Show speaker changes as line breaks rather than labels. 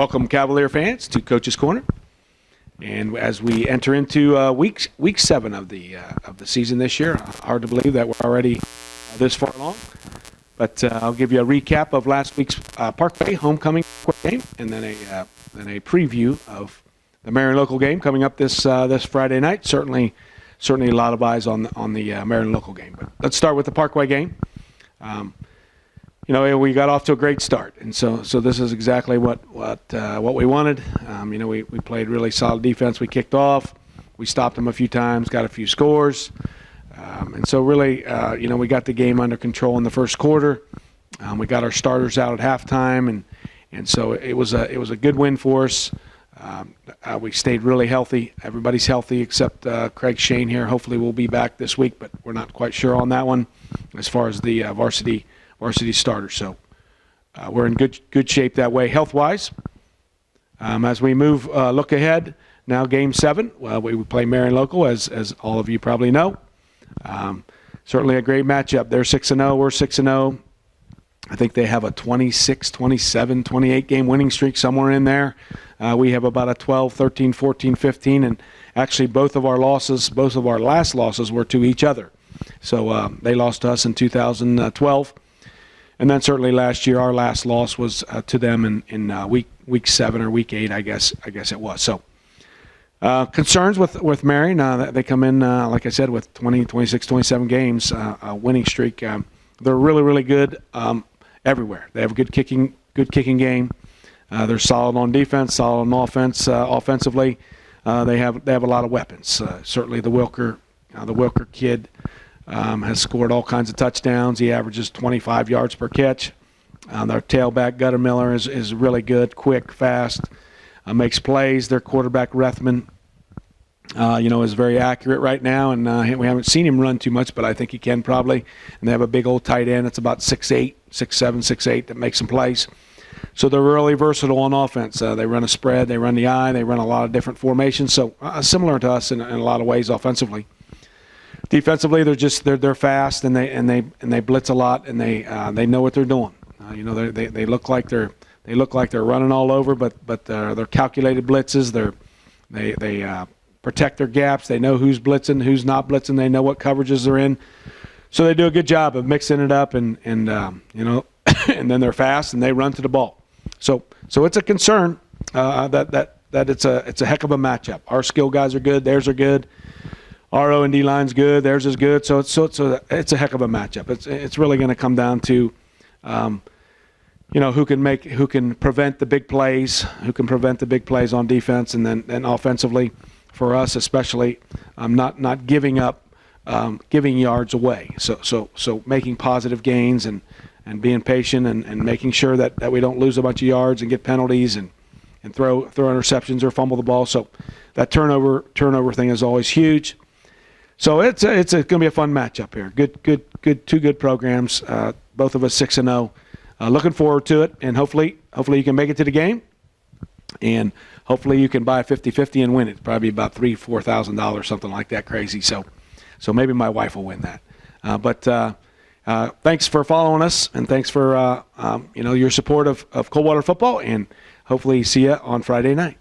Welcome, Cavalier fans, to Coach's Corner. And as we enter into week 7 of the season this year, hard to believe that we're already this far along. But I'll give you a recap of last week's Parkway homecoming game, and then a preview of the Marion local game coming up this Friday night. Certainly a lot of eyes on the Marion local game. But let's start with the Parkway game. We got off to a great start, and so this is exactly what we wanted. We played really solid defense. We kicked off, we stopped them a few times, got a few scores, and so really, we got the game under control in the first quarter. We got our starters out at halftime, and so it was a good win for us. We stayed really healthy. Everybody's healthy except Craig Shane here. Hopefully we'll be back this week, but we're not quite sure on that one as far as the varsity starters. So we're in good shape that way health-wise. As we look ahead, now Game 7. We play Marion local, as all of you probably know. Certainly a great matchup. They're 6-0. We're 6-0. I think they have a 26, 27, 28 game winning streak somewhere in there. We have about a 12, 13, 14, 15, and actually both of our last losses were to each other. So they lost to us in 2012. And then certainly last year, our last loss was to them in week 7 or week 8, I guess it was. So concerns with Marion. They come in, like I said, with 20, 26, 27 games, a winning streak. They're really, really good everywhere. They have a good kicking game. They're solid on defense, solid on offense. Offensively, they have a lot of weapons. Certainly the Wilker kid. Has scored all kinds of touchdowns. He averages 25 yards per catch. Their tailback, Gutter Miller, is really good, quick, fast, makes plays. Their quarterback, Rethman, is very accurate right now, and we haven't seen him run too much, but I think he can probably. And they have a big old tight end that's about 6'8", 6'7", 6'8", that makes some plays. So they're really versatile on offense. They run a spread, they run the eye, they run a lot of different formations. So similar to us in a lot of ways offensively. Defensively, they're fast and they blitz a lot, and they know what they're doing. They look like they're running all over, but they're calculated blitzes. They protect their gaps. They know who's blitzing, who's not blitzing. They know what coverages they're in. So they do a good job of mixing it up, and and then they're fast and they run to the ball. So it's a concern that it's a heck of a matchup. Our skill guys are good. Theirs are good. Our O&D line's good. Theirs is good. So it's a heck of a matchup. It's really going to come down to, who can prevent the big plays, on defense, and then offensively, for us especially, not giving up, giving yards away. So making positive gains and being patient and making sure that we don't lose a bunch of yards and get penalties and throw interceptions or fumble the ball. So that turnover thing is always huge. So it's going to be a fun matchup here. Good, two good programs. Both of us 6-0. Looking forward to it, and hopefully you can make it to the game, and hopefully you can buy a 50-50 and win it. Probably about $3,000-$4,000, something like that, crazy. So maybe my wife will win that. But thanks for following us, and thanks for your support of Coldwater football, and hopefully see you on Friday night.